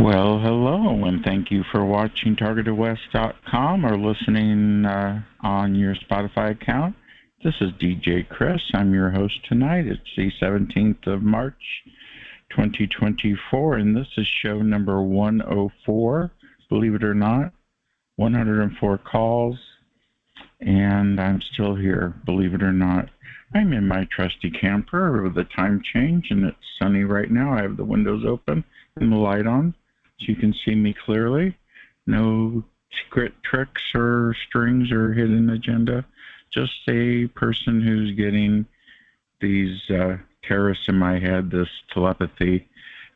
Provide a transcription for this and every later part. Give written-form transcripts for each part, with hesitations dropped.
Well, hello, and thank you for watching TargetedWest.com or listening on your Spotify account. This is DJ Chris. I'm your host tonight. It's the 17th of March, 2024, and this is show number 104, believe it or not, 104 calls, and I'm still here, believe it or not. I'm in my trusty camper with a time change, and it's sunny right now. I have the windows open and the light on, so you can see me clearly. No secret tricks or strings or hidden agenda. Just a person who's getting these terrorists in my head, this telepathy.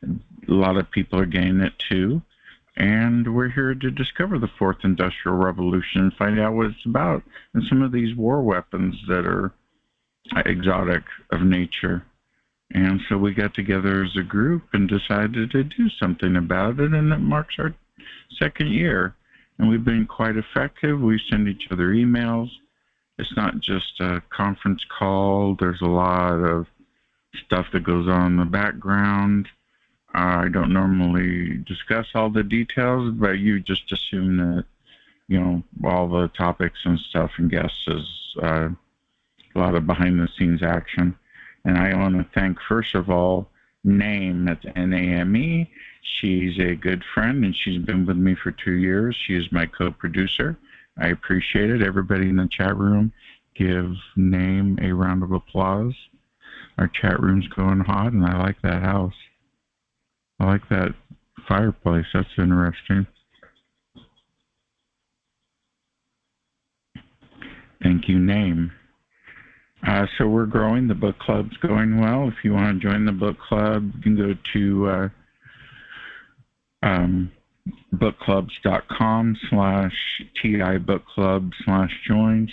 A lot of people are getting it too. And we're here to discover the Fourth Industrial Revolution and find out what it's about and some of these war weapons that are exotic of nature. And so we got together as a group and decided to do something about it, and it marks our second year. And we've been quite effective. We send each other emails. It's not just a conference call. There's a lot of stuff that goes on in the background. I don't normally discuss all the details, but you just assume that, all the topics and stuff and guests is a lot of behind-the-scenes action. And I want to thank, first of all, Name, that's N-A-M-E. She's a good friend, and she's been with me for 2 years. She is my co-producer. I appreciate it. Everybody in the chat room, give Name a round of applause. Our chat room's going hot, and I like that house. I like that fireplace. That's interesting. Thank you, Name. So we're growing. The book club's going well. If you want to join the book club, you can go to bookclubs.com/TIbookclub/join/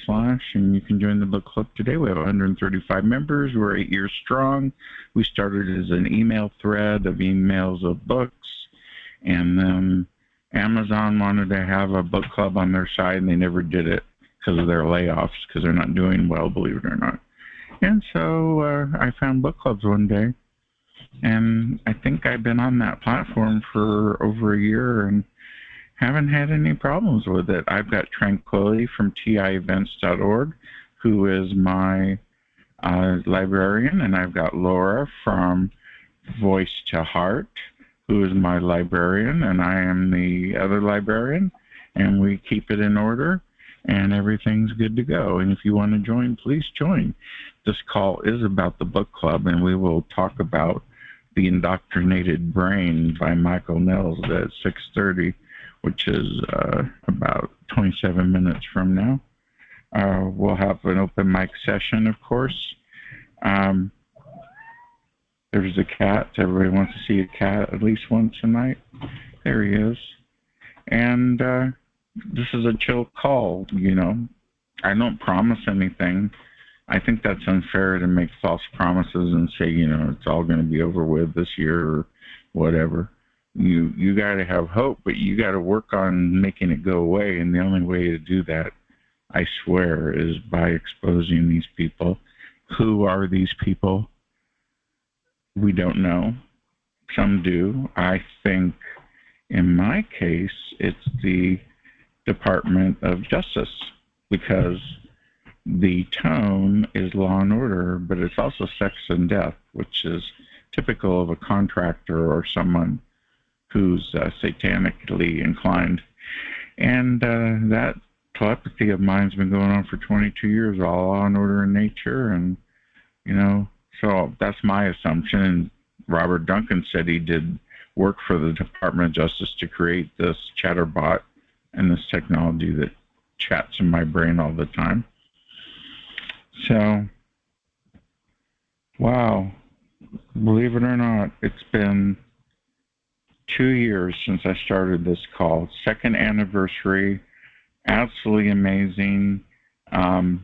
and you can join the book club today. We have 135 members. We're 8 years strong. We started as an email thread of emails of books, and then Amazon wanted to have a book club on their side, and they never did it because of their layoffs, because they're not doing well, believe it or not. And so I found book clubs one day, and I think I've been on that platform for over a year and haven't had any problems with it. I've got Tranquility from TIEvents.org, who is my librarian, and I've got Laura from Voice to Heart, who is my librarian, and I am the other librarian, and we keep it in order, and everything's good to go. And if you want to join, please join. This call is about the book club, and we will talk about The Indoctrinated Brain by Michael Nels at 6:30, which is about 27 minutes from now. We'll have an open mic session, of course. There's a cat. Everybody wants to see a cat at least once a night. There he is. And this is a chill call, I don't promise anything. I think that's unfair to make false promises and say, it's all going to be over with this year or whatever. You got to have hope, but you got to work on making it go away. And the only way to do that, I swear, is by exposing these people. Who are these people? We don't know. Some do. I think, in my case, it's the Department of Justice, because the tone is law and order, but it's also sex and death, which is typical of a contractor or someone who's satanically inclined. And that telepathy of mine's been going on for 22 years, all law and order in nature, and, so that's my assumption. And Robert Duncan said he did work for the Department of Justice to create this chatterbot and this technology that chats in my brain all the time. So, wow, believe it or not, it's been 2 years since I started this call. Second anniversary, absolutely amazing. I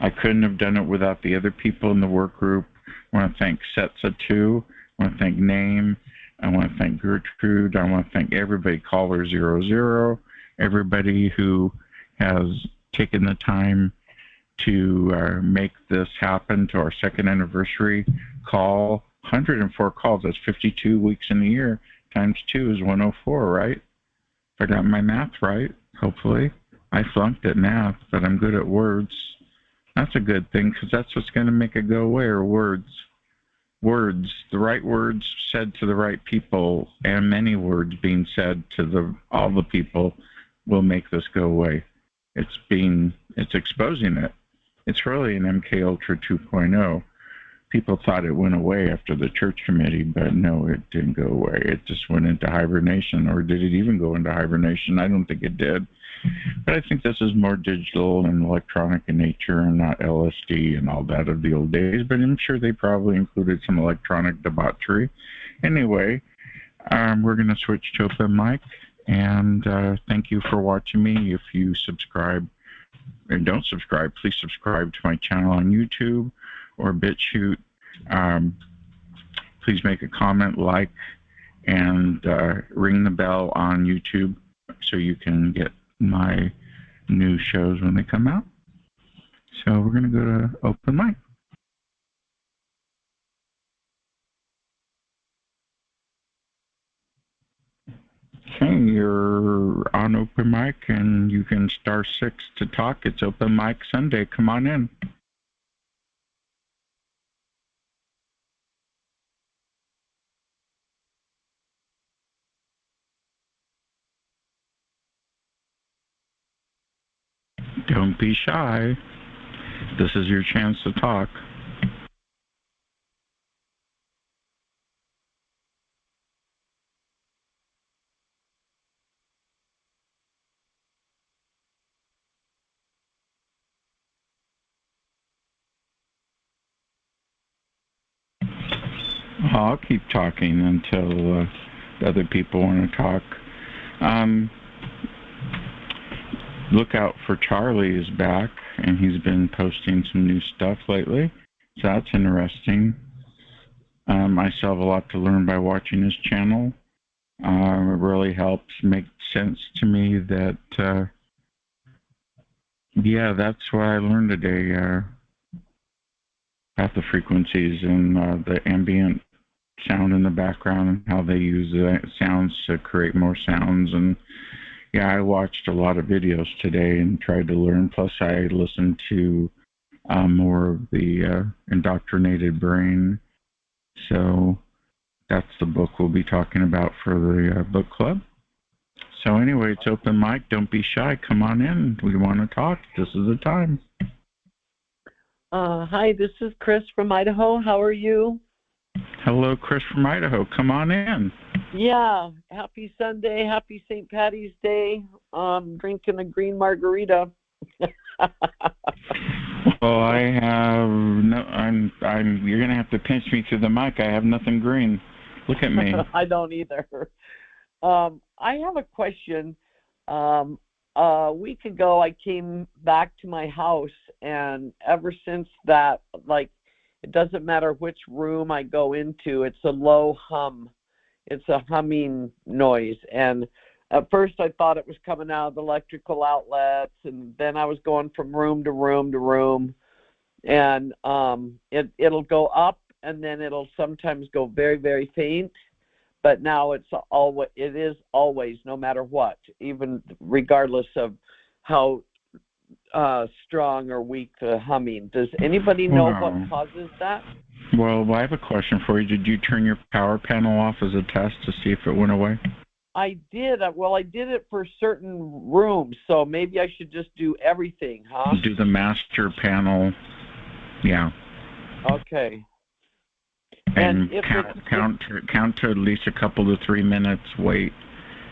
couldn't have done it without the other people in the work group. I want to thank Setsa2. I want to thank Name. I want to thank Gertrude. I want to thank everybody, Caller 00, everybody who has taken the time to make this happen to our second anniversary call. 104 calls, that's 52 weeks in a year, times 2 is 104, right? If I got my math right, hopefully. I flunked at math, but I'm good at words. That's a good thing, because that's what's going to make it go away, are words. Words, the right words said to the right people, and many words being said to all the people will make this go away. It's exposing it. It's really an MK Ultra 2.0. People thought it went away after the church committee, but no, it didn't go away. It just went into hibernation, or did it even go into hibernation? I don't think it did. But I think this is more digital and electronic in nature and not LSD and all that of the old days, but I'm sure they probably included some electronic debauchery. Anyway, we're going to switch to open mic, and thank you for watching me. If you subscribe and don't subscribe, please subscribe to my channel on YouTube or BitChute. Please make a comment, like, and ring the bell on YouTube so you can get my new shows when they come out. So we're going to go to open mic. Okay, you're on open mic, and you can *6 to talk. It's open mic Sunday. Come on in. Don't be shy. This is your chance to talk. I'll keep talking until other people want to talk. Look out for Charlie is back, and he's been posting some new stuff lately, so that's interesting. I still have a lot to learn by watching his channel. It really helps make sense to me that, yeah, that's what I learned today, about the frequencies and the ambient sound in the background and how they use the sounds to create more sounds. And yeah, I watched a lot of videos today and tried to learn. Plus, I listened to more of the Indoctrinated Brain. So that's the book we'll be talking about for the book club. So anyway, it's open mic. Don't be shy. Come on in. We want to talk. This is the time. Hi, this is Chris from Idaho. How are you? Hello, Chris from Idaho. Come on in. Yeah, happy Sunday, happy St. Patty's Day. Drinking a green margarita. Well, I have no. You're gonna have to pinch me through the mic. I have nothing green. Look at me. I don't either. I have a question. A week ago, I came back to my house, and ever since that, like, it doesn't matter which room I go into, it's a low hum. It's a humming noise. And at first I thought it was coming out of the electrical outlets, and then I was going from room to room to room. And it'll go up, and then it'll sometimes go very, very faint. But now it is always, no matter what, even regardless of how strong or weak the humming. Does anybody know what causes that? Well, I have a question for you. Did you turn your power panel off as a test to see if it went away? I did. Well, I did it for certain rooms, so maybe I should just do everything, huh? Do the master panel. Yeah. Okay. And count to at least a couple to 3 minutes, wait,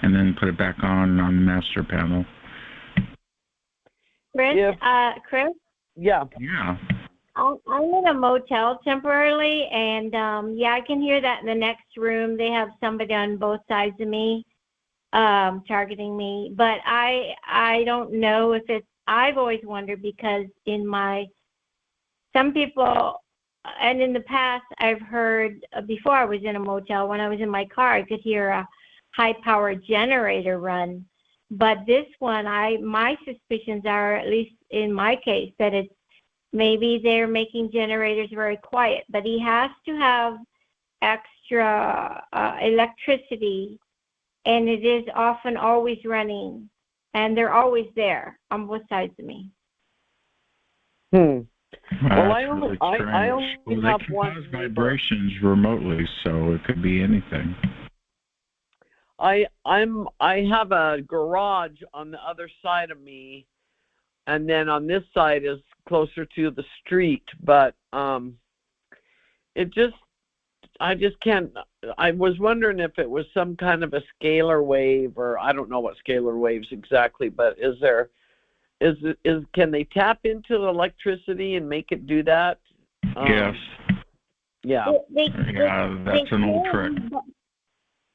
and then put it back on the master panel. Chris? Yeah. Yeah. I'm in a motel temporarily, and yeah, I can hear that in the next room. They have somebody on both sides of me targeting me, but I don't know if it's, I've always wondered because some people, and in the past I've heard, before I was in a motel, when I was in my car, I could hear a high-power generator run. But this one, my suspicions are, at least in my case, that it's maybe they're making generators very quiet. But he has to have extra electricity, and it is often always running, and they're always there on both sides of me. Well, That's really strange. I only Well, have they can one cause neighbor. vibrations remotely, so it could be anything. I have a garage on the other side of me, and then on this side is closer to the street, but I just can't. I was wondering if it was some kind of a scalar wave, or I don't know what scalar waves exactly, but can they tap into the electricity and make it do that? Yes. Yeah. That's an old trick.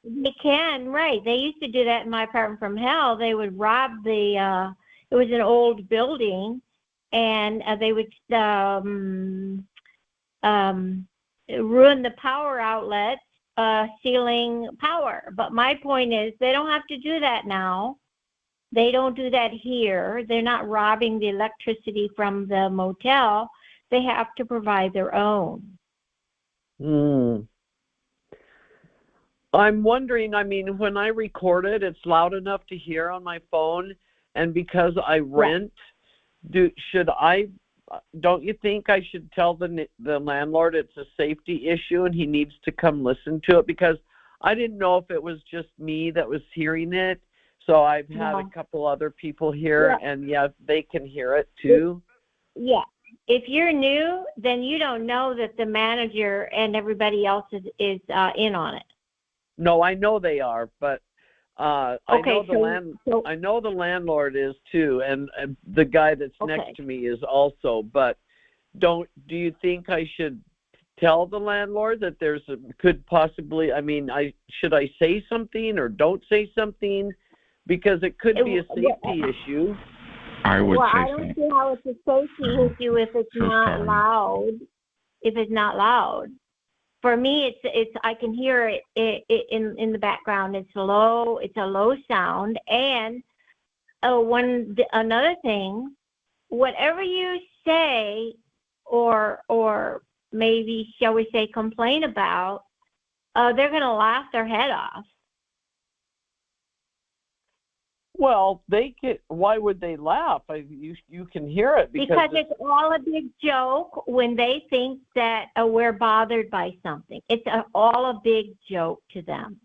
They can, right. They used to do that in my apartment from hell. They would rob it was an old building, and they would ruin the power outlets, stealing power. But my point is, they don't have to do that now. They don't do that here. They're not robbing the electricity from the motel. They have to provide their own. I'm wondering, I mean, when I record it, it's loud enough to hear on my phone, and because I rent, don't you think I should tell the landlord it's a safety issue and he needs to come listen to it? Because I didn't know if it was just me that was hearing it. So I've had a couple other people here, and they can hear it too. Yeah. If you're new, then you don't know that the manager and everybody else is in on it. No, I know they are, but I know the landlord is too, and the guy that's next to me is also. But do you think I should tell the landlord that could possibly? I mean, should I say something or don't say something? Because it could be a safety issue. I would say I don't see how it's a safety issue if it's not loud. If it's not loud, for me, it's I can hear it in the background. It's low. It's a low sound. And another thing, whatever you say, or maybe shall we say complain about, they're going to laugh their head off. Well, why would they laugh? You can hear it because it's all a big joke when they think that we're bothered by something. It's all a big joke to them.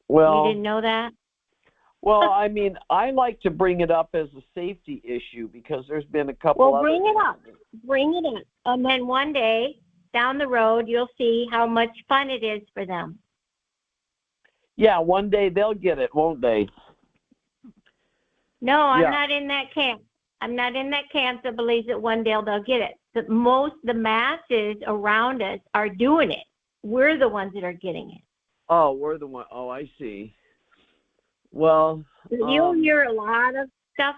Well, you didn't know that? Well, I mean, I like to bring it up as a safety issue because there's been a couple. Well, bring it up, and then one day down the road, you'll see how much fun it is for them. Yeah, one day they'll get it, won't they? No, I'm not in that camp. I'm not in that camp that believes that one day they'll get it. The masses around us are doing it. We're the ones that are getting it. Oh, we're the one. Oh, I see. Well, you'll hear a lot of stuff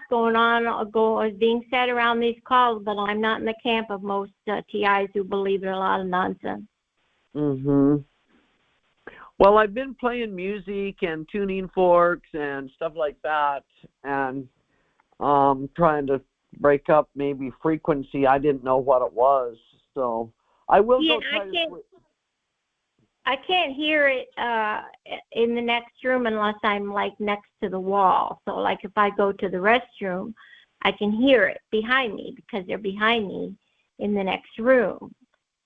being said around these calls, but I'm not in the camp of most TIs who believe in a lot of nonsense. Well, I've been playing music and tuning forks and stuff like that, and trying to break up maybe frequency. I didn't know what it was, so I will go try to. I can't hear it in the next room unless I'm like next to the wall. So like if I go to the restroom, I can hear it behind me because they're behind me in the next room.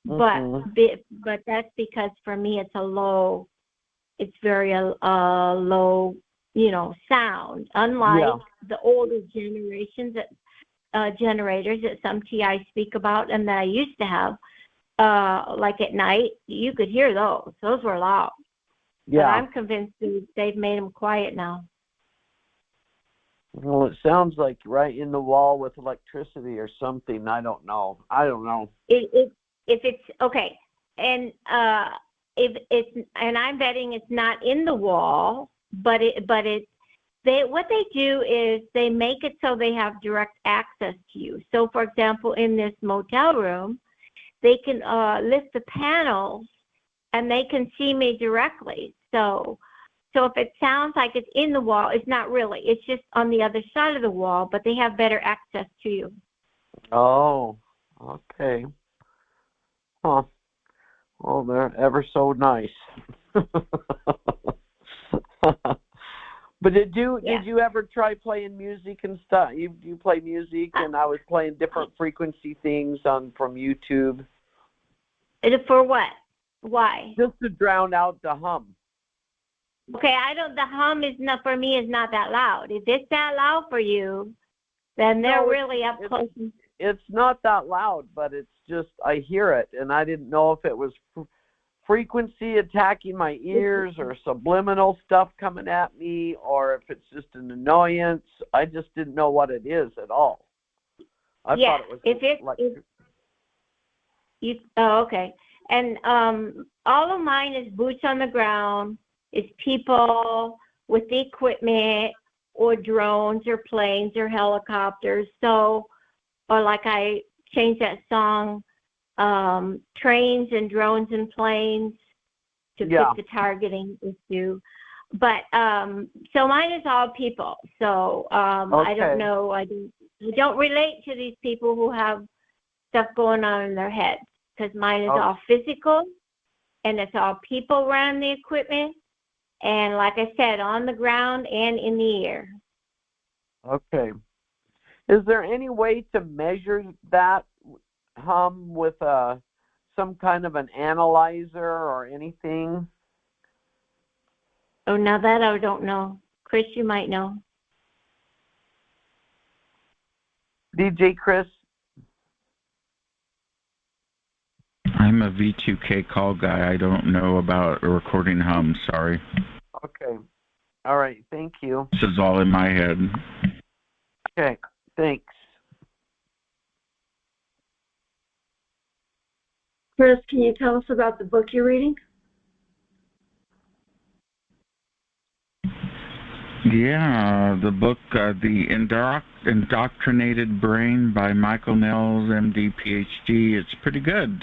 But that's because for me it's very low, sound. Unlike the older generations generators that some TI speak about and that I used to have. Like at night, you could hear those. Those were loud. Yeah. But I'm convinced they've made them quiet now. Well, it sounds like right in the wall with electricity or something. I don't know. If it's okay, and if it's, and I'm betting it's not in the wall, but what they do is they make it so they have direct access to you. So, for example, in this motel room, they can lift the panels and they can see me directly. So if it sounds like it's in the wall, it's not really. It's just on the other side of the wall, but they have better access to you. Oh, okay. Huh. Well, they're ever so nice. But did you ever try playing music and stuff? You play music, and I was playing different frequency things from YouTube. For what? Why? Just to drown out the hum. Okay, the hum is not, for me, is not that loud. If it's that loud for you, then they're really up close. It's not that loud, but it's just, I hear it, and I didn't know if it was frequency attacking my ears or subliminal stuff coming at me, or if it's just an annoyance. I just didn't know what it is at all. I thought it was okay. And all of mine is boots on the ground. It's people with the equipment, or drones, or planes, or helicopters. So, or like I changed that song, trains and drones and planes, to fit the targeting issue. But so mine is all people. So I don't know. I don't relate to these people who have stuff going on in their heads, because mine is all physical, and it's all people running the equipment, and like I said, on the ground and in the air. Okay. Is there any way to measure that hum with some kind of an analyzer or anything? Oh, now that I don't know. Chris, you might know. DJ Chris? I'm a V2K call guy. I don't know about recording hum. Sorry. Okay. All right. Thank you. This is all in my head. Okay. Thanks. Chris, can you tell us about the book you're reading? Yeah, the book, The Indoctrinated Brain by Michael Nels, MD, PhD. It's pretty good.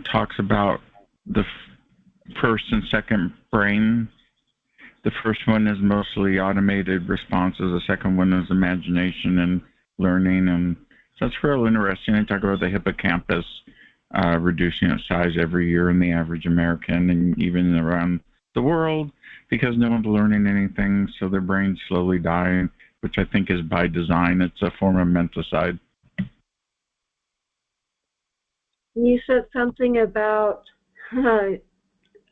Talks about the first and second brain. The first one is mostly automated responses. The second one is imagination and learning. And so it's real interesting. They talk about the hippocampus reducing its size every year in the average American, and even around the world, because no one's learning anything, so their brain's slowly dying, which I think is by design. It's a form of menticide. You said something about,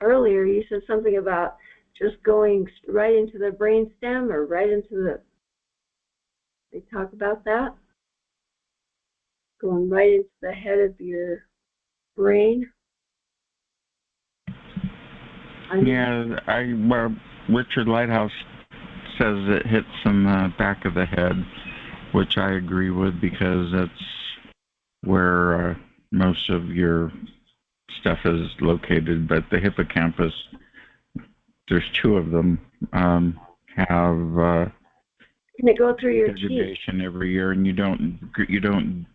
earlier, you said something about just going right into the brain stem, or right into the, they talk about that? Going right into the head of your brain? Well, Richard Lighthouse says it hits in the back of the head, which I agree with, because that's where most of your stuff is located. But the hippocampus, there's two of them, have can it go through your vegetation teeth every year, and you don't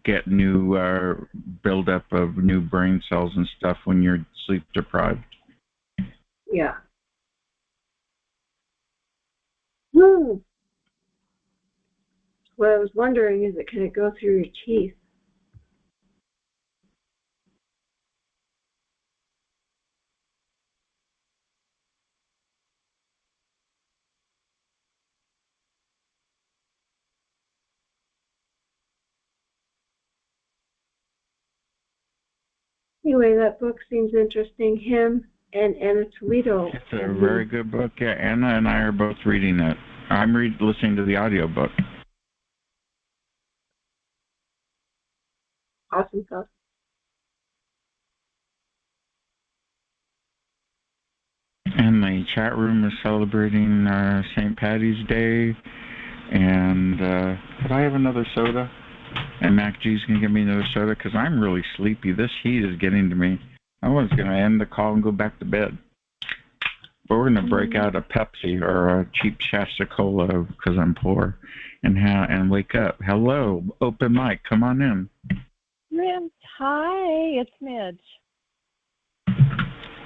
get new buildup of new brain cells and stuff when you're sleep deprived. Yeah. What I was wondering is, can it go through your teeth? Anyway, that book seems interesting. Him and Anna Toledo. It's a very good book. Yeah, Anna and I are both reading it. I'm listening to the audiobook. Awesome stuff. And the chat room is celebrating St. Patty's Day. And could I have another soda? And Mac G's going to give me another soda, because I'm really sleepy. This heat is getting to me. I was going to end the call and go back to bed. But we're going to break out a Pepsi or a cheap Shasta Cola, because I'm poor, and wake up. Hello, open mic. Come on in. Hi, it's Midge.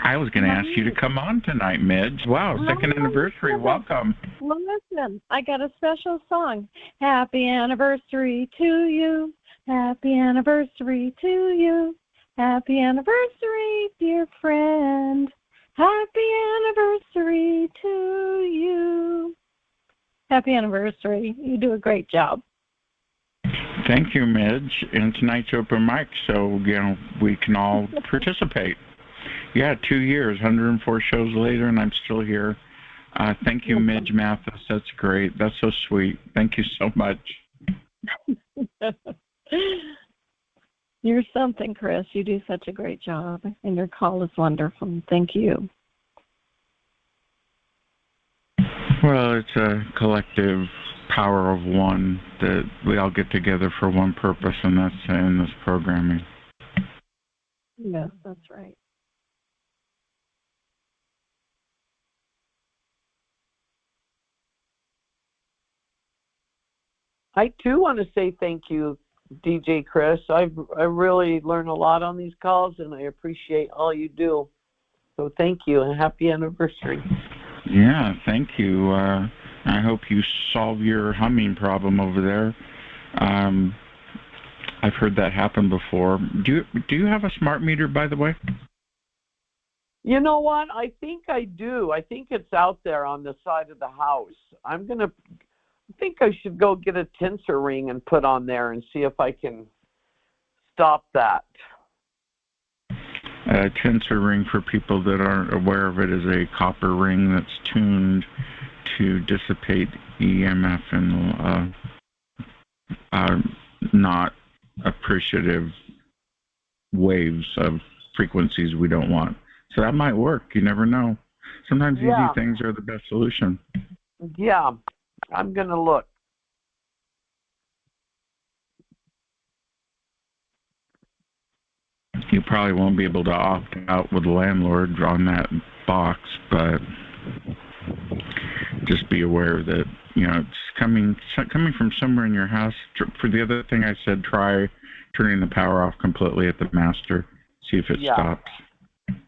I was going to ask you to come on tonight, Midge. Wow, second anniversary. Welcome. Listen, I got a special song. Happy anniversary to you. Happy anniversary to you. Happy anniversary, dear friend. Happy anniversary to you. Happy anniversary. You do a great job. Thank you, Midge. And tonight's open mic, so we can all participate. Yeah, 2 years, 104 shows later, and I'm still here. Thank you, Midge Mathis. That's great. That's so sweet. Thank you so much. You're something, Chris. You do such a great job, and your call is wonderful. Thank you. Well, it's a collective power of one that we all get together for one purpose, and that's in this programming. Yes, that's right. I too want to say thank you, DJ Chris. I really learned a lot on these calls, and I appreciate all you do. So thank you, and happy anniversary. Yeah, thank you. I hope you solve your humming problem over there. I've heard that happen before. Do you have a smart meter, by the way? You know what? I think I do. I think it's out there on the side of the house. I think I should go get a tensor ring and put on there and see if I can stop that. A tensor ring, for people that aren't aware of it, is a copper ring that's tuned to dissipate EMF and not appreciative waves of frequencies we don't want. So that might work. You never know. Sometimes easy things are the best solution. Yeah, I'm going to look. You probably won't be able to opt out with the landlord on that box, but just be aware that it's coming from somewhere in your house. For the other thing I said, try turning the power off completely at the master. See if it stops.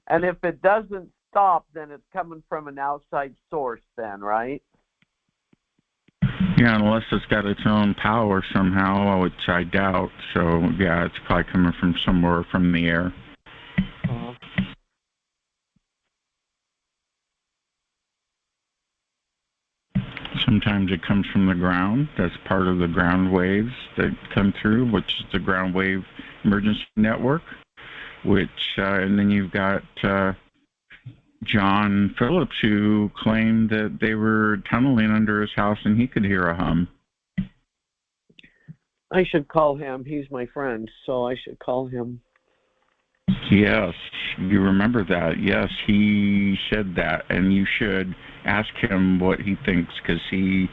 And if it doesn't stop, then it's coming from an outside source then, right? Yeah, unless it's got its own power somehow, which I doubt. So, yeah, it's probably coming from somewhere from the air. Uh-huh. Sometimes it comes from the ground. That's part of the ground waves that come through, which is the ground wave emergency network. And then you've got John Phillips, who claimed that they were tunneling under his house and he could hear a hum. I should call him. He's my friend, so I should call him. Yes, you remember that. Yes, he said that, and you should ask him what he thinks, because he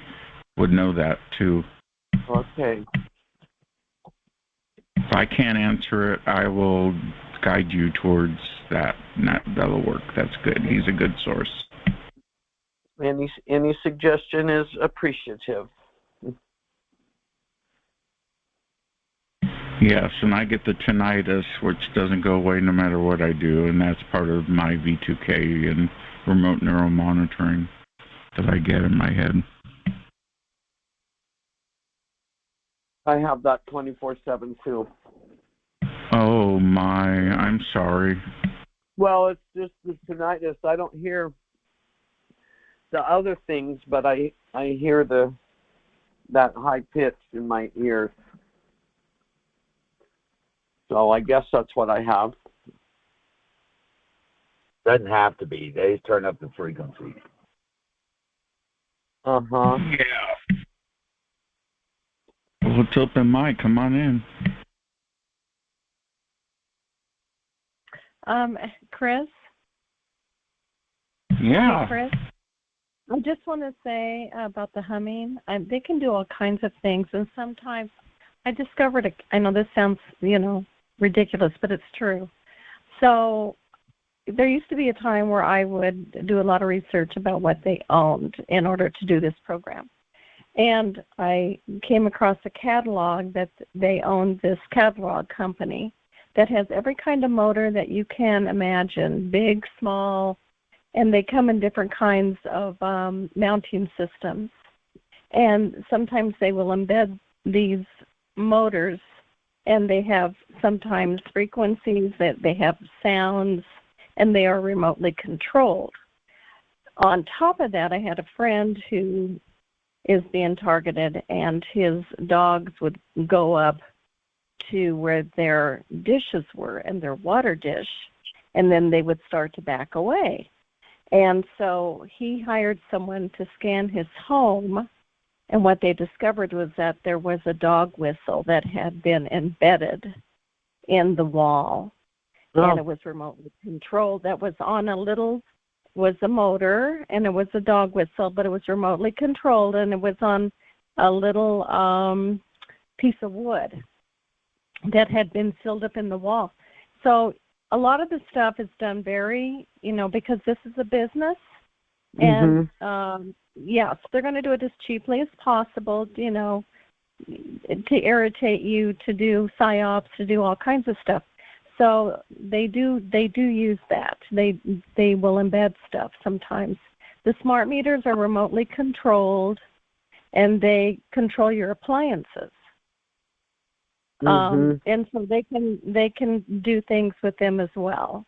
would know that too. Okay. If I can't answer it, I will guide you towards that. That'll work. That's good. He's a good source. Any suggestion is appreciative. Yes, and I get the tinnitus, which doesn't go away no matter what I do, and that's part of my V2K and remote neuromonitoring that I get in my head. I have that 24/7 too. Oh my, I'm sorry. Well, it's just the tinnitus. I don't hear the other things, but I hear that high pitch in my ears. So I guess that's what I have. Doesn't have to be. They just turn up the frequency. Uh-huh. Yeah. Well, it's open mic. Come on in. Chris? Yeah. Hey, Chris? I just want to say about the humming, they can do all kinds of things, and sometimes I discovered, I know this sounds, ridiculous, but it's true. So there used to be a time where I would do a lot of research about what they owned in order to do this program. And I came across a catalog that they owned, this catalog company that has every kind of motor that you can imagine, big, small, and they come in different kinds of mounting systems. And sometimes they will embed these motors and they have sometimes frequencies, that they have sounds, and they are remotely controlled. On top of that, I had a friend who is being targeted, and his dogs would go up to where their dishes were and their water dish, and then they would start to back away. And so he hired someone to scan his home, and what they discovered was that there was a dog whistle that had been embedded in the wall, and it was remotely controlled. That was on was a motor, and it was a dog whistle, but it was remotely controlled, and it was on a little piece of wood that had been sealed up in the wall. So a lot of the stuff is done very, because this is a business, and yes, they're going to do it as cheaply as possible, to irritate you, to do psyops, to do all kinds of stuff. So they do use that. They will embed stuff sometimes. The smart meters are remotely controlled, and they control your appliances. And so they can do things with them as well.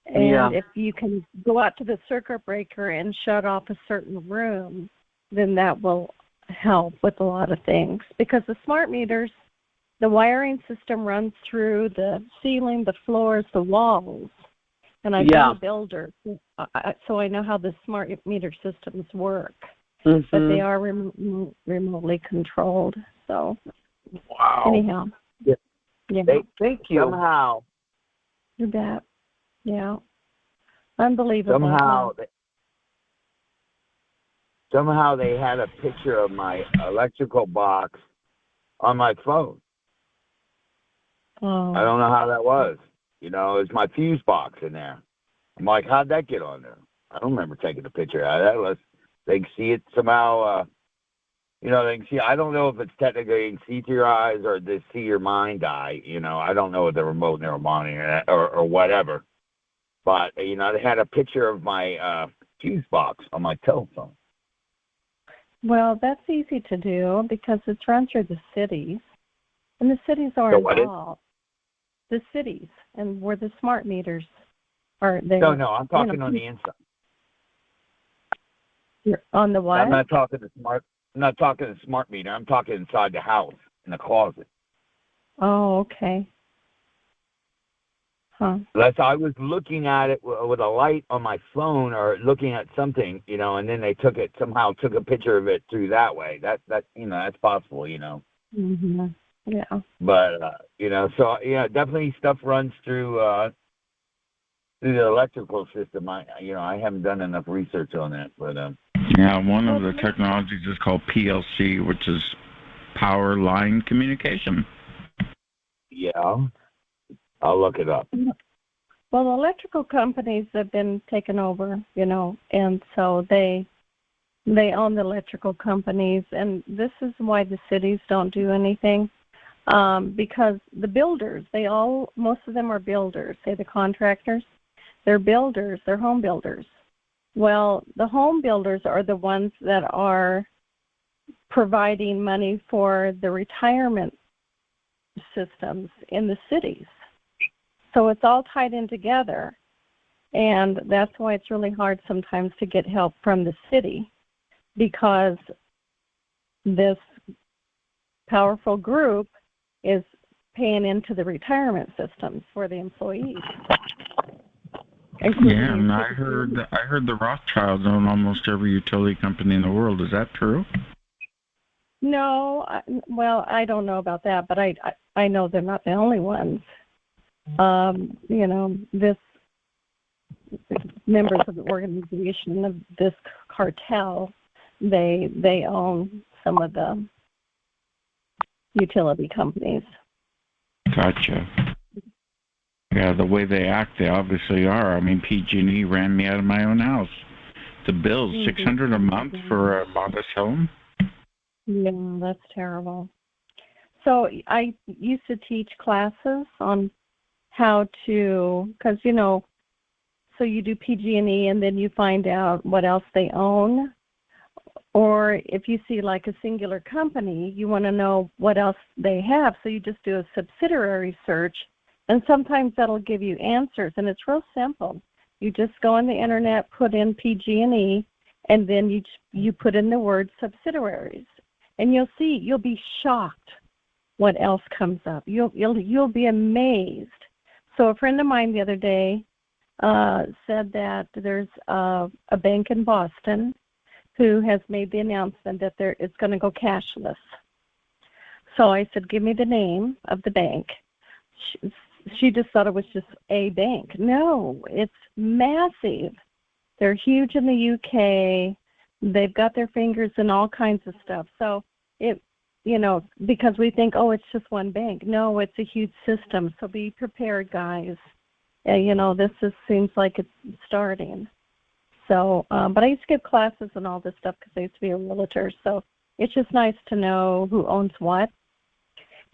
And if you can go out to the circuit breaker and shut off a certain room, then that will help with a lot of things. Because the smart meters, the wiring system runs through the ceiling, the floors, the walls. And I've been a builder, so I know how the smart meter systems work. But they are remotely controlled. So, anyhow. Yeah. Thank you. Somehow. You bet. Yeah. Unbelievable. Somehow they had a picture of my electrical box on my phone. Oh. I don't know how that was. It's my fuse box in there. I'm like, how'd that get on there? I don't remember taking a picture of that. Unless they can see it somehow. They can see. I don't know if it's technically they can see through your eyes or they see your mind eye. I don't know with the remote neural monitoring or whatever. But they had a picture of my fuse box on my telephone. Well, that's easy to do because it's run through the cities, and the cities are involved. The cities, and where the smart meters are. No, I'm talking on the inside. You're on the what? I'm not talking the smart meter. I'm talking inside the house in the closet. Oh, okay. Huh. Unless I was looking at it with a light on my phone or looking at something, and then they took a picture of it through that way. That's possible, Mm-hmm. Yeah. But so definitely stuff runs through the electrical system. I haven't done enough research on that, but one of the technologies is called PLC, which is power line communication. Yeah. I'll look it up. Well, the electrical companies have been taken over, and so they own the electrical companies, and this is why the cities don't do anything, because the builders, most of them are builders, say the contractors, they're builders, they're home builders. Well, the home builders are the ones that are providing money for the retirement systems in the cities. So it's all tied in together, and that's why it's really hard sometimes to get help from the city, because this powerful group is paying into the retirement systems for the employees. Yeah, and I heard the Rothschilds own almost every utility company in the world. Is that true? No, I don't know about that, but I know they're not the only ones. This members of the organization of this cartel, they own some of the utility companies. Gotcha. Yeah, the way they act, they obviously are. I mean, PG&E ran me out of my own house. The bill's $600 a month for a modest home. Yeah, that's terrible. So I used to teach classes on how to, because so you do PG&E and then you find out what else they own. Or if you see like a singular company, you want to know what else they have, so you just do a subsidiary search, and sometimes that'll give you answers, and it's real simple. You just go on the internet, put in PG&E, and then you put in the word subsidiaries, and you'll be shocked what else comes up. You'll be amazed. So a friend of mine the other day said that there's a bank in Boston who has made the announcement that it's going to go cashless. So I said, give me the name of the bank. She just thought it was just a bank. No, it's massive. They're huge in the UK. They've got their fingers in all kinds of stuff. So because we think, oh, it's just one bank. No, it's a huge system. So be prepared, guys. This seems like it's starting. So, but I used to give classes and all this stuff because I used to be a realtor. So it's just nice to know who owns what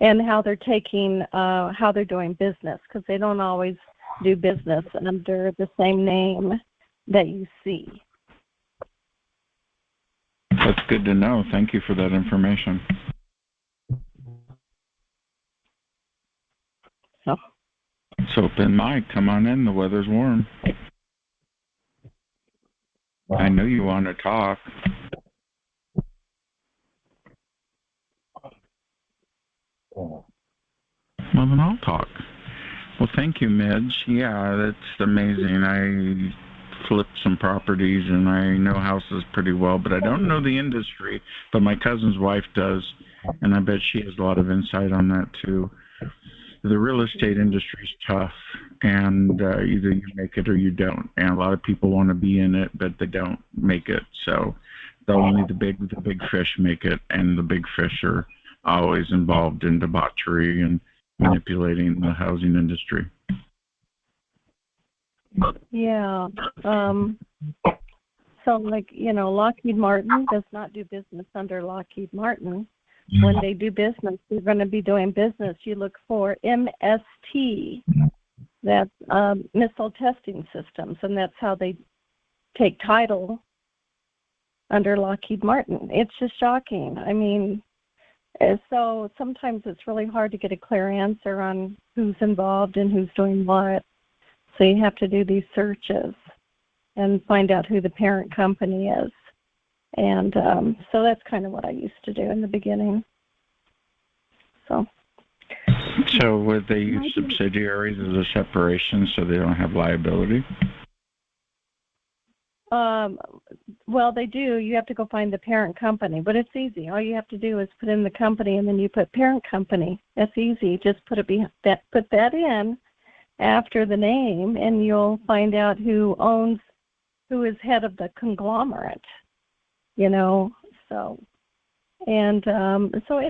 and how they're doing business, because they don't always do business under the same name that you see. That's good to know. Thank you for that information. So open mic, come on in. The weather's warm. I know you want to talk. Well, then I'll talk. Well, thank you, Midge. Yeah, that's amazing. I flipped some properties, and I know houses pretty well, but I don't know the industry. But my cousin's wife does, and I bet she has a lot of insight on that, too. The real estate industry is tough, and either you make it or you don't. And a lot of people want to be in it, but they don't make it. So only the big fish make it, and the big fish are always involved in debauchery and manipulating the housing industry. Yeah. So, Lockheed Martin does not do business under Lockheed Martin. When they do business, they're going to be doing business. You look for MST, that's Missile Testing Systems, and that's how they take title under Lockheed Martin. It's just shocking. I mean, so sometimes it's really hard to get a clear answer on who's involved and who's doing what. So you have to do these searches and find out who the parent company is. And so that's kind of what I used to do in the beginning. So would they use subsidiaries as a separation so they don't have liability? Well, they do. You have to go find the parent company, but it's easy. All you have to do is put in the company, and then you put parent company. That's easy. Just put that in after the name, and you'll find out who is head of the conglomerate.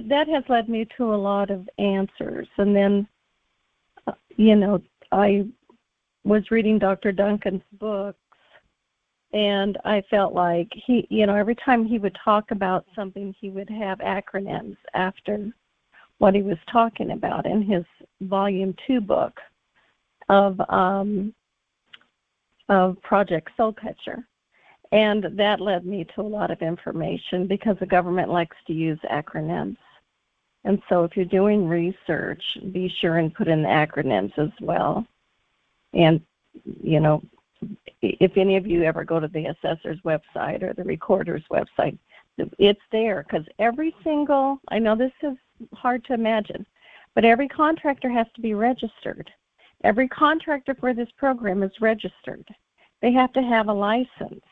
That has led me to a lot of answers. And then, I was reading Dr. Duncan's books, and I felt like he, every time he would talk about something, he would have acronyms after what he was talking about in his Volume 2 book of Project Soul Catcher. And that led me to a lot of information because the government likes to use acronyms. And so if you're doing research, be sure and put in the acronyms as well. And, if any of you ever go to the assessor's website or the recorder's website, it's there, because I know this is hard to imagine, but every contractor has to be registered. Every contractor for this program is registered. They have to have a license.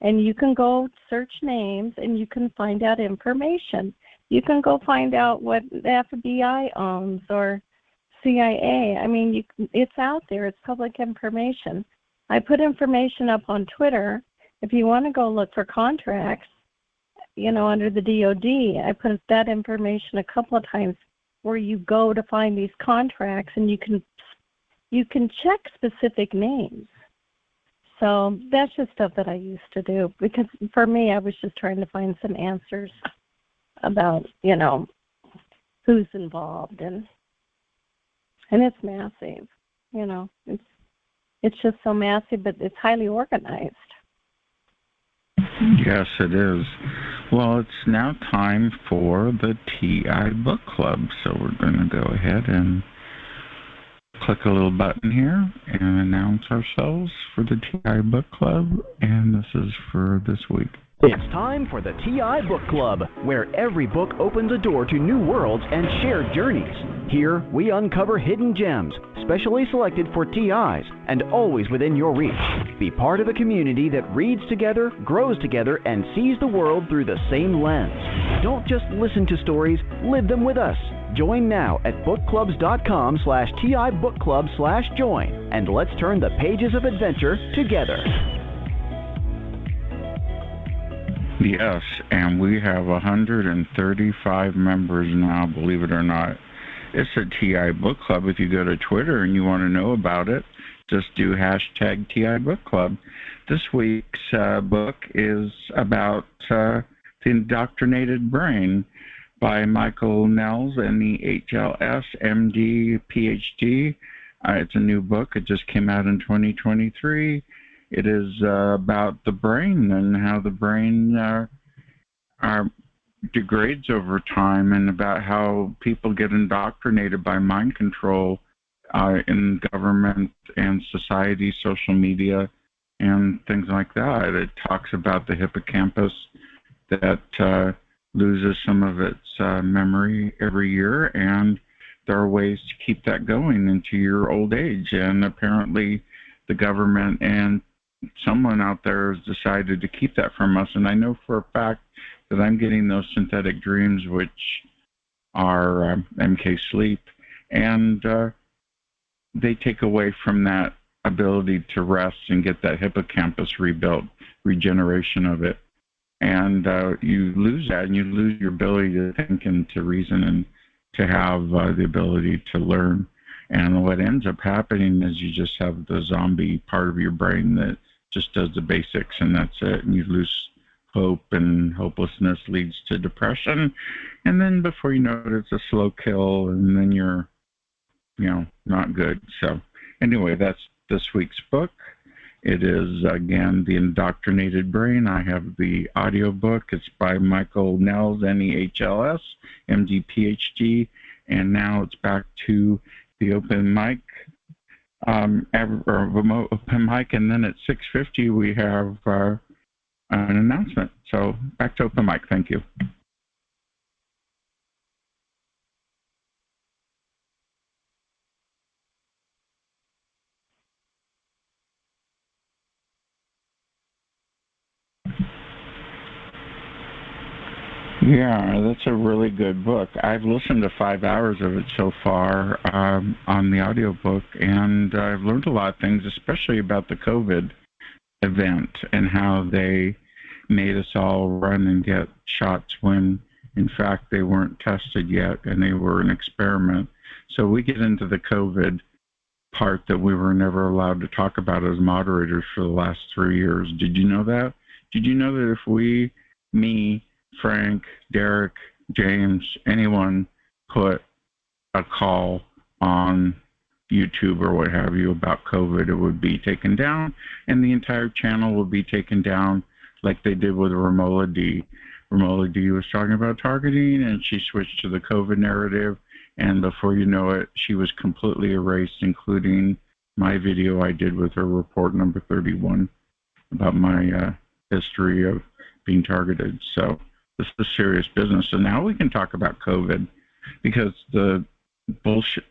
And you can go search names, and you can find out information. You can go find out what the FBI owns or CIA. I mean, it's out there. It's public information. I put information up on Twitter. If you want to go look for contracts, under the DOD, I put that information a couple of times where you go to find these contracts, and you can check specific names. So that's just stuff that I used to do, because for me, I was just trying to find some answers about, who's involved, and it's massive. It's just so massive, but it's highly organized. Yes, it is. Well, it's now time for the TI Book Club. So we're going to go ahead and click a little button here and announce ourselves for the TI Book Club. And this is for this week. It's time for the TI Book Club, where every book opens a door to new worlds and shared journeys. Here, we uncover hidden gems, specially selected for TIs, and always within your reach. Be part of a community that reads together, grows together, and sees the world through the same lens. Don't just listen to stories, live them with us. Join now at bookclubs.com/TIBookClub/join, and let's turn the pages of adventure together. Yes, and we have 135 members now, believe it or not. It's a TI Book Club. If you go to Twitter and you want to know about it, just do hashtag TI Book Club. This week's book is about The Indoctrinated Brain by Michael Nels, NEHLS, MD, PhD. It's a new book. It just came out in 2023. It is about the brain and how the brain degrades over time, and about how people get indoctrinated by mind control in government and society, social media, and things like that. It talks about the hippocampus that loses some of its memory every year, and there are ways to keep that going into your old age. And apparently the government and someone out there has decided to keep that from us. And I know for a fact that I'm getting those synthetic dreams, which are MK sleep, and they take away from that ability to rest and get that hippocampus rebuilt, regeneration of it. And you lose that, and you lose your ability to think and to reason and to have the ability to learn. And what ends up happening is you just have the zombie part of your brain that just does the basics, and that's it. And you lose hope, and hopelessness leads to depression. And then before you know it, it's a slow kill, and then you're, not good. So anyway, that's this week's book. It is, again, The Indoctrinated Brain. I have the audio book. It's by Michael Nels, NEHLS, MD, PhD. And now it's back to the open mic, remote open mic, and then at 6:50 we have an announcement. So back to open mic. Thank you. Yeah, that's a really good book. I've listened to 5 hours of it so far on the audiobook, and I've learned a lot of things, especially about the COVID event and how they made us all run and get shots when, in fact, they weren't tested yet and they were an experiment. So we get into the COVID part that we were never allowed to talk about as moderators for the last 3 years. Did you know that? Did you know that if me, Frank, Derek, James, anyone put a call on YouTube or what have you about COVID, it would be taken down, and the entire channel would be taken down like they did with Romola D. Romola D was talking about targeting, and she switched to the COVID narrative, and before you know it, she was completely erased, including my video I did with her, report number 31, about my history of being targeted. So this is serious business. So now we can talk about COVID, because the bullshit,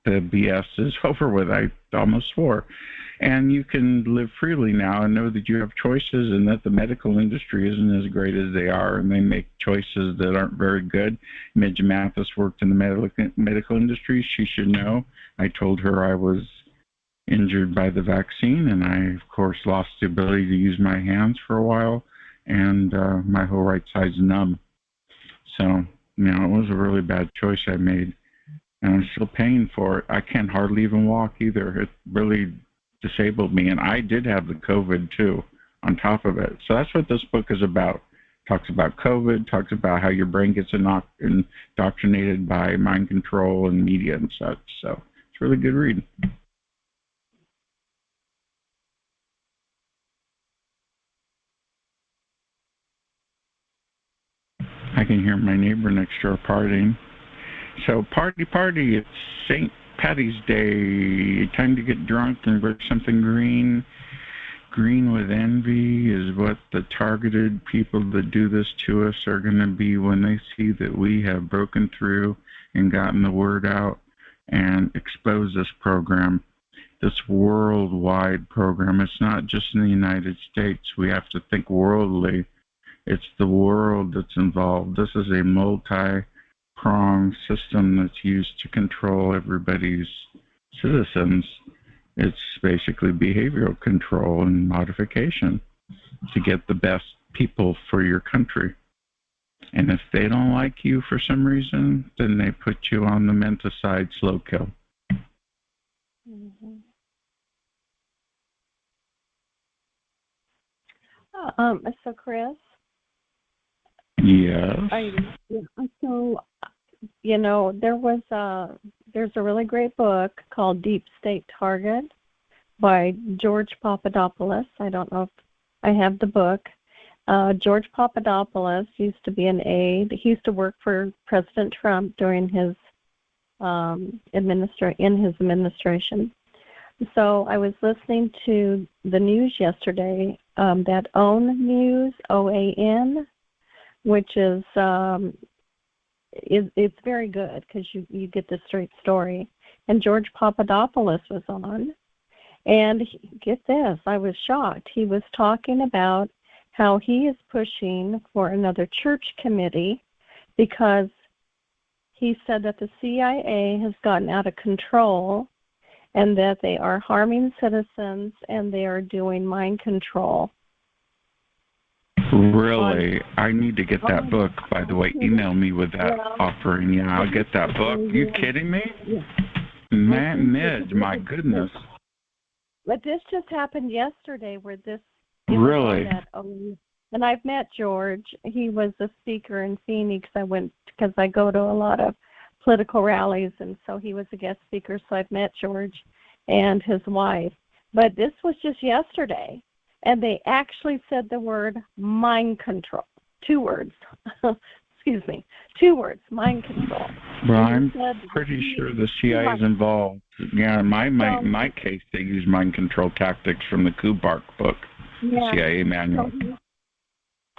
the BS is over with. I almost swore. And you can live freely now and know that you have choices, and that the medical industry isn't as great as they are, and they make choices that aren't very good. Midge Mathis worked in the medical industry. She should know. I told her I was injured by the vaccine, and I, of course, lost the ability to use my hands for a while, and my whole right side's numb. So, it was a really bad choice I made. And I'm still paying for it. I can't hardly even walk either. It really disabled me. And I did have the COVID, too, on top of it. So that's what this book is about. Talks about COVID, talks about how your brain gets indoctrinated by mind control and media and such. So it's a really good read. I can hear my neighbor next door partying. So party, it's St. Patty's Day. Time to get drunk and wear something green. Green with envy is what the targeted people that do this to us are going to be when they see that we have broken through and gotten the word out and exposed this program, this worldwide program. It's not just in the United States. We have to think worldly. It's the world that's involved. This is a multi-pronged system that's used to control everybody's citizens. It's basically behavioral control and modification to get the best people for your country. And if they don't like you for some reason, then they put you on the menticide slow kill. Mm-hmm. So Chris? Yes. So, there's a really great book called Deep State Target by George Papadopoulos. I don't know if I have the book. George Papadopoulos used to be an aide. He used to work for President Trump during his administration. So I was listening to the news yesterday, that OWN News, OAN, which is it's very good because you get the straight story. And George Papadopoulos was on, and get this, I was shocked. He was talking about how he is pushing for another church committee because he said that the CIA has gotten out of control and that they are harming citizens and they are doing mind control. Really? I need to get that book, by the way. Email me with that offering. Yeah, I'll get that book. You kidding me? Midge, my goodness. But this just happened yesterday where this... Really? And I've met George. He was a speaker in Phoenix. I went because I go to a lot of political rallies, and so he was a guest speaker, so I've met George and his wife. But this was just yesterday, and they actually said the word mind control. 2 words. Excuse me. 2 words, mind control. Well, I'm pretty sure the CIA is involved. Yeah, in my case, they use mind control tactics from the Kubark book, the CIA manual. So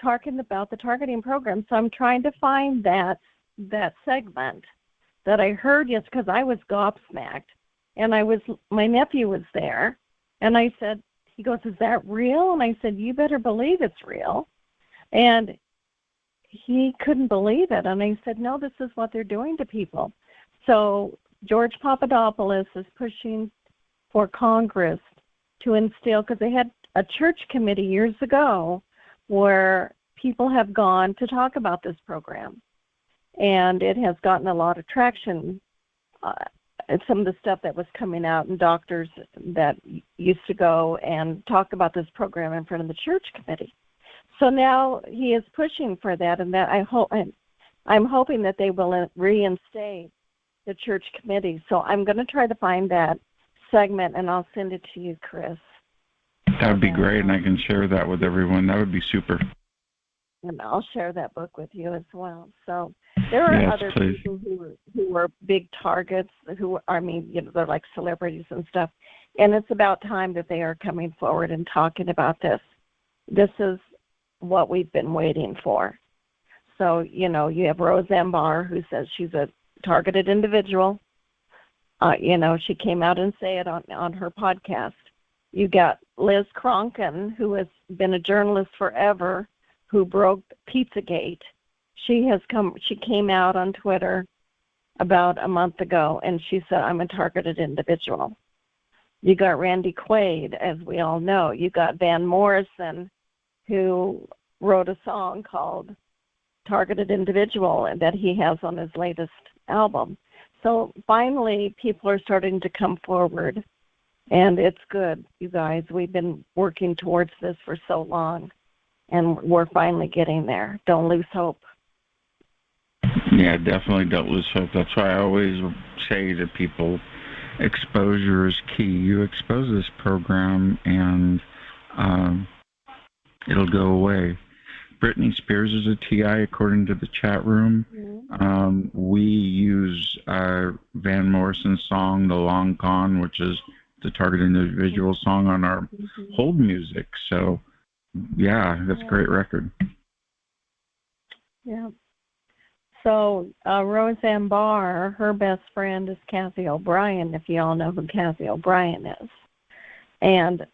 talking about the targeting program, so I'm trying to find that segment that I heard because I was gobsmacked, and my nephew was there, and I said, he goes, "Is that real?" And I said, "You better believe it's real." And he couldn't believe it, and I said, "No, this is what they're doing to people." So George Papadopoulos is pushing for Congress to instill, because they had a church committee years ago where people have gone to talk about this program, and it has gotten a lot of traction. And some of the stuff that was coming out, and doctors that used to go and talk about this program in front of the church committee. So now he is pushing for that, and that I'm hoping that they will reinstate the church committee. So I'm going to try to find that segment, and I'll send it to you, Chris. That would be great, and I can share that with everyone. That would be super. And I'll share that book with you as well. So there are other people who are big targets, they're like celebrities and stuff. And it's about time that they are coming forward and talking about this. This is what we've been waiting for. So, you have Rose Ambar, who says she's a targeted individual. She came out and said it on her podcast. You got Liz Cronkin, who has been a journalist forever, who broke Pizzagate. She came out on Twitter about a month ago, and she said, "I'm a targeted individual." You got Randy Quaid, as we all know. You got Van Morrison, who wrote a song called Targeted Individual, and that he has on his latest album. So finally, people are starting to come forward, and it's good, you guys. We've been working towards this for so long, and we're finally getting there. Don't lose hope. Yeah, definitely don't lose hope. That's why I always say to people, exposure is key. You expose this program, and it'll go away. Britney Spears is a TI, according to the chat room. We use Van Morrison's song, The Long Con, which is the Targeted Individual song on our hold music. So, yeah, that's a great record. Yeah. So Roseanne Barr, her best friend is Kathy O'Brien, if you all know who Kathy O'Brien is. And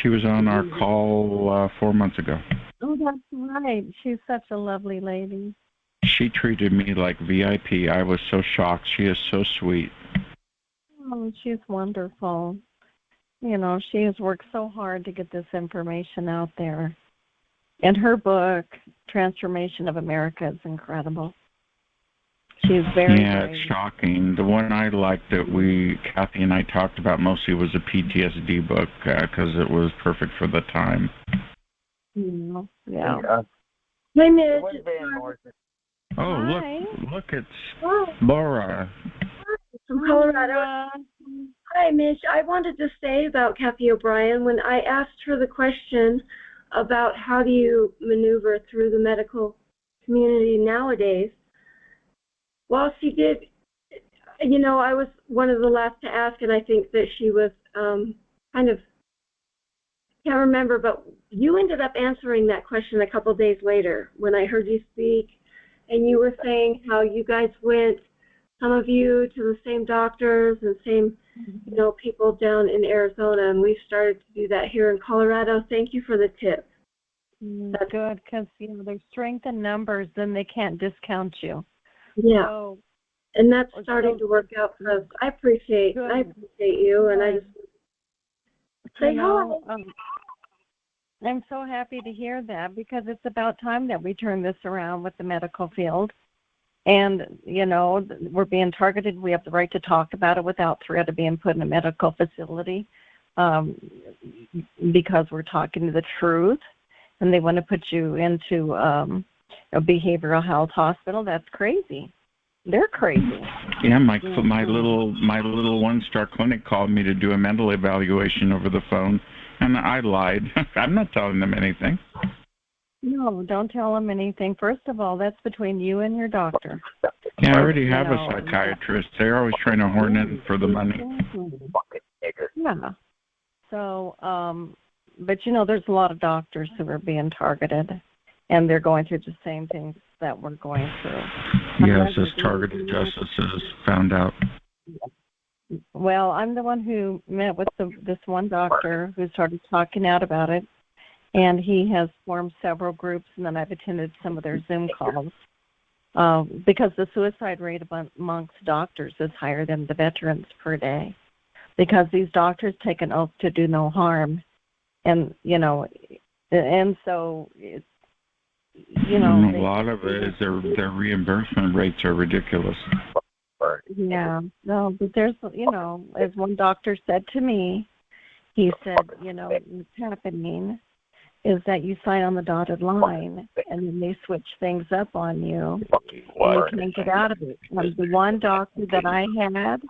she was on our call 4 months ago. Oh, that's right. She's such a lovely lady. She treated me like VIP. I was so shocked. She is so sweet. Oh, she's wonderful. You know, she has worked so hard to get this information out there. And her book, Transformation of America, is incredible. She's very, it's shocking. The one I liked that Kathy and I talked about mostly was a PTSD book because it was perfect for the time. Yeah. Hi, Mitch. Oh, look, it's Laura. From Colorado. Hi, Mitch. I wanted to say about Kathy O'Brien, when I asked her the question about how do you maneuver through the medical community nowadays, well, she did, you know, I was one of the last to ask, and I think that she was kind of, can't remember, but you ended up answering that question a couple of days later when I heard you speak, and you were saying how you guys went, some of you, to the same doctors and same, you know, people down in Arizona, and we've started to do that here in Colorado. Thank you for the tip. That's good, because, you know, there's strength in numbers, then they can't discount you. Yeah, so, and that's starting to work out for us. I appreciate you, and I just say hi. I'm so happy to hear that, because it's about time that we turn this around with the medical field. And, you know, we're being targeted. We have the right to talk about it without threat of being put in a medical facility because we're talking the truth. And they want to put you into a behavioral health hospital. That's crazy. They're crazy. Yeah, my little 1-star clinic called me to do a mental evaluation over the phone, and I lied. I'm not telling them anything. No, don't tell them anything. First of all, that's between you and your doctor. Yeah, I already have a psychiatrist. They're always trying to horn in for the money. Yeah. So, but, you know, there's a lot of doctors who are being targeted, and they're going through the same things that we're going through. Yes, as targeted justice has found out. Well, I'm the one who met with this one doctor who started talking out about it, and he has formed several groups, and then I've attended some of their Zoom calls because the suicide rate amongst doctors is higher than the veterans per day, because these doctors take an oath to do no harm. And, you know, and so, it's, you know. A lot of it is their reimbursement rates are ridiculous. Yeah. No, but there's, you know, as one doctor said to me, he said, you know, what's happening is that you sign on the dotted line, and then they switch things up on you, and you can't get out of it. And the one doctor that I had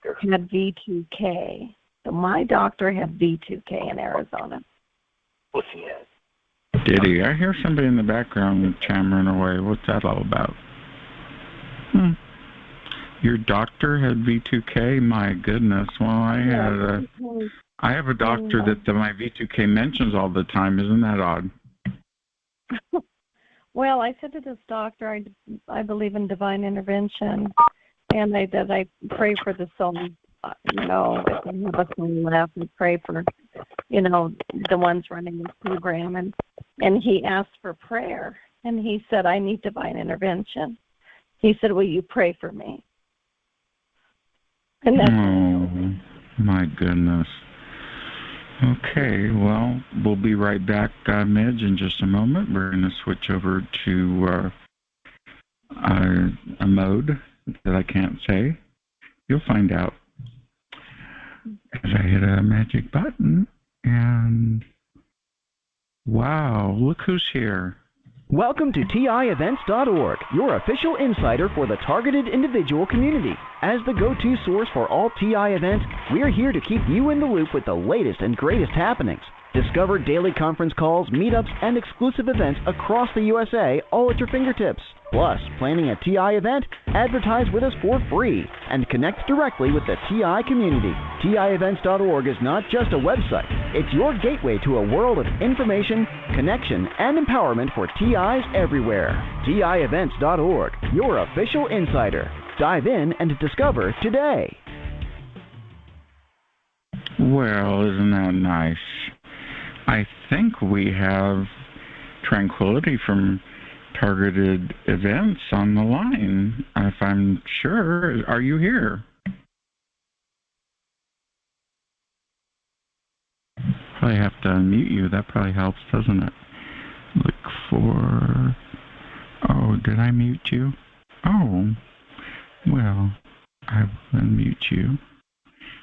V2K. So my doctor had V2K in Arizona. Did he? I hear somebody in the background chattering away. What's that all about? Your doctor had V2K? My goodness. Well, I have a doctor that my V2K mentions all the time. Isn't that odd? Well, I said to this doctor, I believe in divine intervention, and that I pray for the soul. You know, if they have a soul left, and pray for, you know, the ones running this program. And he asked for prayer, and he said, I need divine intervention. He said, will you pray for me? And that's my goodness. Okay, well, we'll be right back, Midge, in just a moment. We're going to switch over to a mode that I can't say. You'll find out. As I hit a magic button, and wow, look who's here. Welcome to TIEvents.org, your official insider for the targeted individual community. As the go-to source for all TI events, we're here to keep you in the loop with the latest and greatest happenings. Discover daily conference calls, meetups, and exclusive events across the USA, all at your fingertips. Plus, planning a TI event? Advertise with us for free and connect directly with the TI community. TIEvents.org is not just a website. It's your gateway to a world of information, connection, and empowerment for TIs everywhere. TIEvents.org, your official insider. Dive in and discover today. Well, isn't that nice? I think we have Tranquility from Targeted Events on the line. If I'm sure, are you here? Probably have to unmute you. That probably helps, doesn't it? Look for... Oh, did I mute you? Oh, well, I will unmute you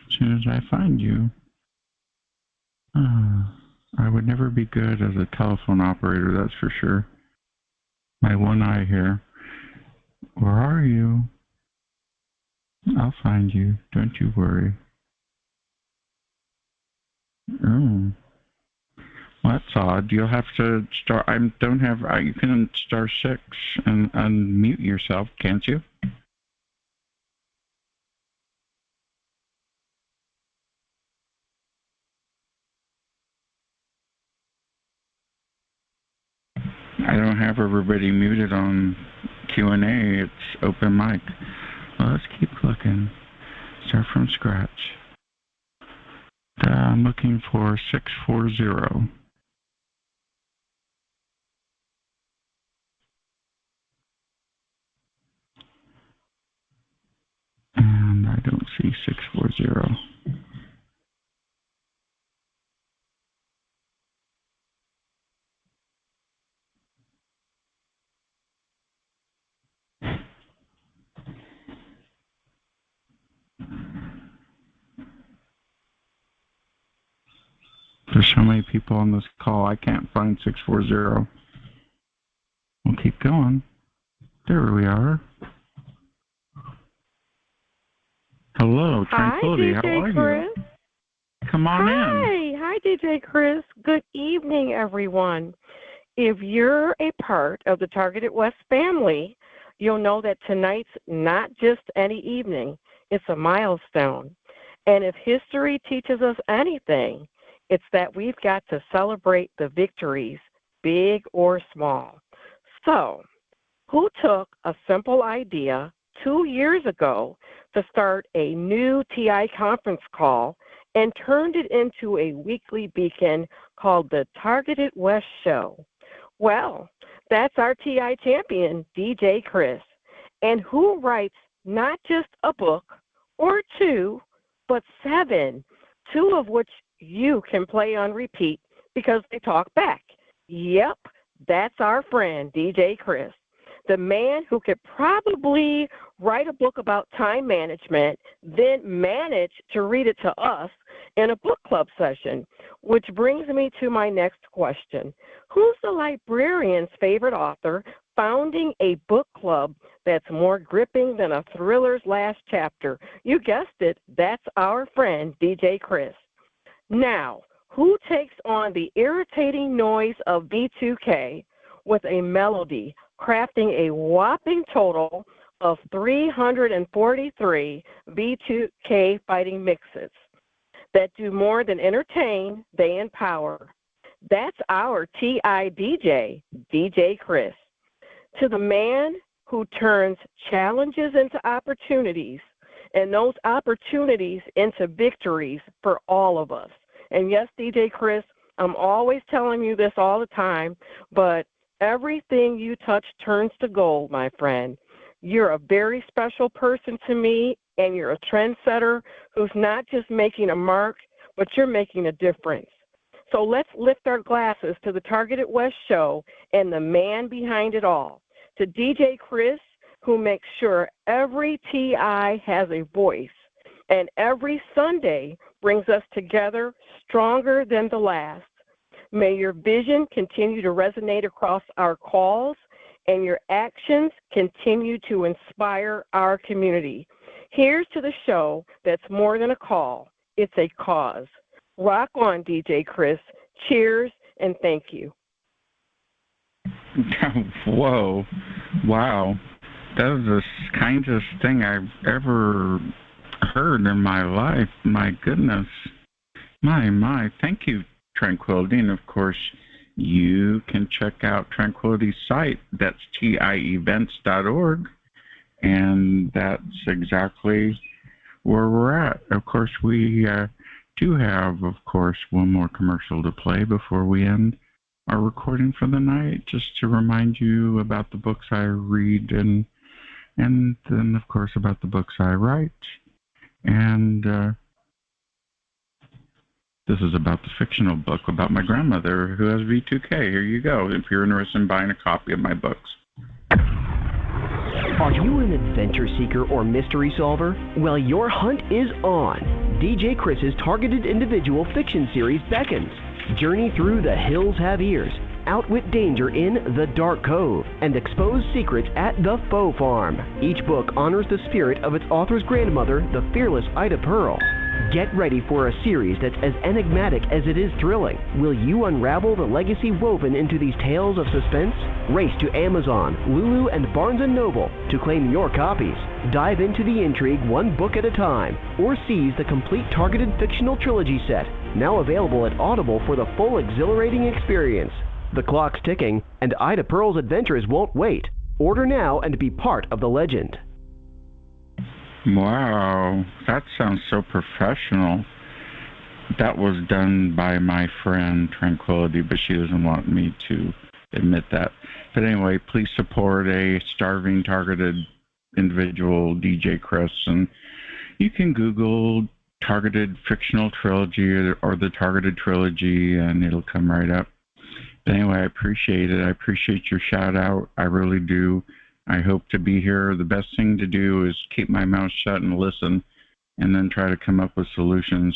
as soon as I find you. I would never be good as a telephone operator, that's for sure. My one eye here. Where are you? I'll find you. Don't you worry. Oh. Well, that's odd. You'll have to start. You can star 6 and unmute yourself, can't you? I don't have everybody muted on Q&A. It's open mic. Well, let's keep looking. Start from scratch. I'm looking for 640. And I don't see 640. There's so many people on this call, I can't find 640. We'll keep going. There we are. Hello, Tranquility. Hi, DJ How are Chris. you? Come on in. Hi, DJ Chris. Good evening, everyone. If you're a part of the Targeted West family, you'll know that tonight's not just any evening. It's a milestone. And if history teaches us anything, it's that we've got to celebrate the victories, big or small. So, who took a simple idea 2 years ago to start a new TI conference call and turned it into a weekly beacon called the Targeted West Show? Well, that's our TI champion, DJ Chris, and who writes not just a book or 2, but 7, 2 of which you can play on repeat because they talk back. Yep, that's our friend, DJ Chris, the man who could probably write a book about time management, then manage to read it to us in a book club session, which brings me to my next question. Who's the librarian's favorite author founding a book club that's more gripping than a thriller's last chapter? You guessed it, that's our friend, DJ Chris. Now, who takes on the irritating noise of B2K with a melody, crafting a whopping total of 343 B2K fighting mixes that do more than entertain, they empower? That's our TI DJ, DJ Chris. To the man who turns challenges into opportunities and those opportunities into victories for all of us. And yes, DJ Chris, I'm always telling you this all the time, but everything you touch turns to gold, my friend. You're a very special person to me, and you're a trendsetter who's not just making a mark, but you're making a difference. So let's lift our glasses to the Targeted West Show and the man behind it all, to DJ Chris, who makes sure every TI has a voice, and every Sunday brings us together stronger than the last. May your vision continue to resonate across our calls, and your actions continue to inspire our community. Here's to the show that's more than a call. It's a cause. Rock on, DJ Chris. Cheers and thank you. Whoa. Wow. That was the kindest thing I've ever heard in my life. My goodness. My. Thank you, Tranquility. And of course, you can check out Tranquility's site. That's tievents.org. And that's exactly where we're at. Of course, we do have, of course, one more commercial to play before we end our recording for the night, just to remind you about the books I read and then, of course, about the books I write. And this is about the fictional book about my grandmother who has V2K. Here you go, if you're interested in buying a copy of my books. Are you an adventure seeker or mystery solver? Well, your hunt is on. DJ Chris's targeted individual fiction series beckons. Journey through The Hills Have Ears, outwit danger in The Dark Cove, and expose secrets at The Faux Farm. Each book honors the spirit of its author's grandmother, the fearless Ida Pearl. Get ready for a series that's as enigmatic as it is thrilling. Will you unravel the legacy woven into these tales of suspense? Race to Amazon, Lulu, and Barnes & Noble to claim your copies. Dive into the intrigue one book at a time, or seize the complete targeted fictional trilogy set, now available at Audible for the full exhilarating experience. The clock's ticking, and Ida Pearl's adventures won't wait. Order now and be part of the legend. Wow, that sounds so professional. That was done by my friend Tranquility, but she doesn't want me to admit that. But anyway, please support a starving, targeted individual, DJ Chris, and you can Google Targeted Fictional Trilogy or the Targeted Trilogy, and it'll come right up. But anyway, I appreciate it. I appreciate your shout out. I really do. I hope to be here. The best thing to do is keep my mouth shut and listen, and then try to come up with solutions.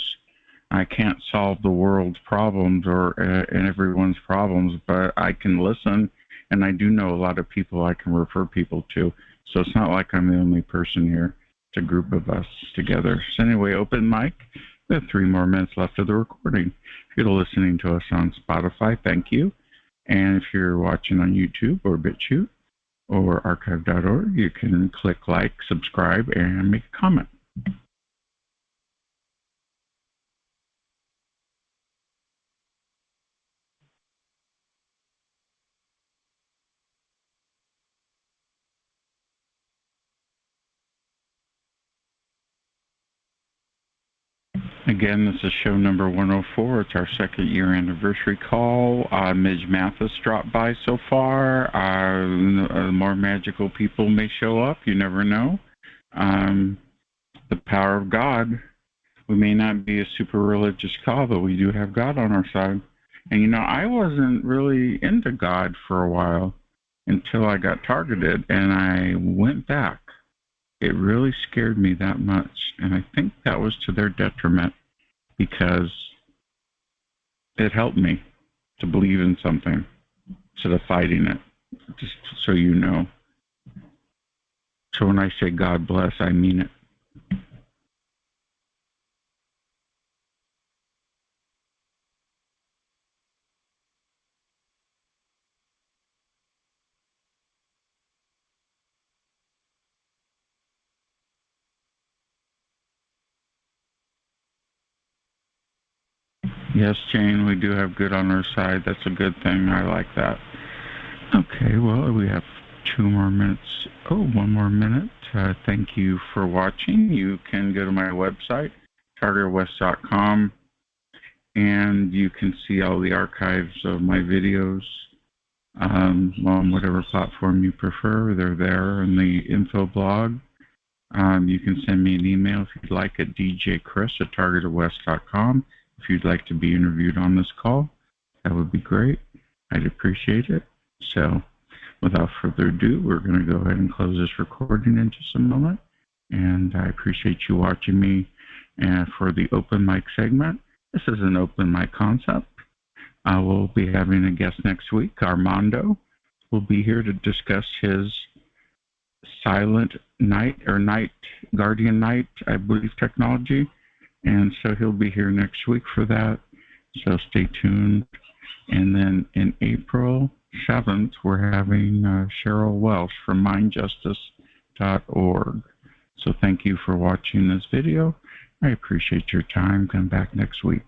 I can't solve the world's problems or everyone's problems, but I can listen, and I do know a lot of people I can refer people to. So it's not like I'm the only person here. It's a group of us together. So anyway, open mic. We have 3 more minutes left of the recording. If you're listening to us on Spotify, thank you. And if you're watching on YouTube or BitChute or archive.org, you can click like, subscribe, and make a comment. Again, this is show number 104. It's our 2nd year anniversary call. Midge Mathis dropped by so far. More magical people may show up. You never know. The power of God. We may not be a super religious call, but we do have God on our side. And, you know, I wasn't really into God for a while until I got targeted, and I went back. It really scared me that much, and I think that was to their detriment because it helped me to believe in something instead of fighting it, just so you know. So when I say God bless, I mean it. Yes, Jane, we do have good on our side. That's a good thing. I like that. Okay, well, we have 2 more minutes. Oh, 1 more minute. Thank you for watching. You can go to my website, TargetedWest.com, and you can see all the archives of my videos on whatever platform you prefer. They're there in the info blog. You can send me an email if you'd like at djchris@targetedwest.com. If you'd like to be interviewed on this call, that would be great. I'd appreciate it. So without further ado, we're going to go ahead and close this recording in just a moment. And I appreciate you watching me for the open mic segment. This is an open mic concept. I will be having a guest next week. Armando will be here to discuss his silent night or night guardian night, I believe, technology. And so he'll be here next week for that. So stay tuned. And then in April 7th, we're having Cheryl Welsh from mindjustice.org. So thank you for watching this video. I appreciate your time. Come back next week.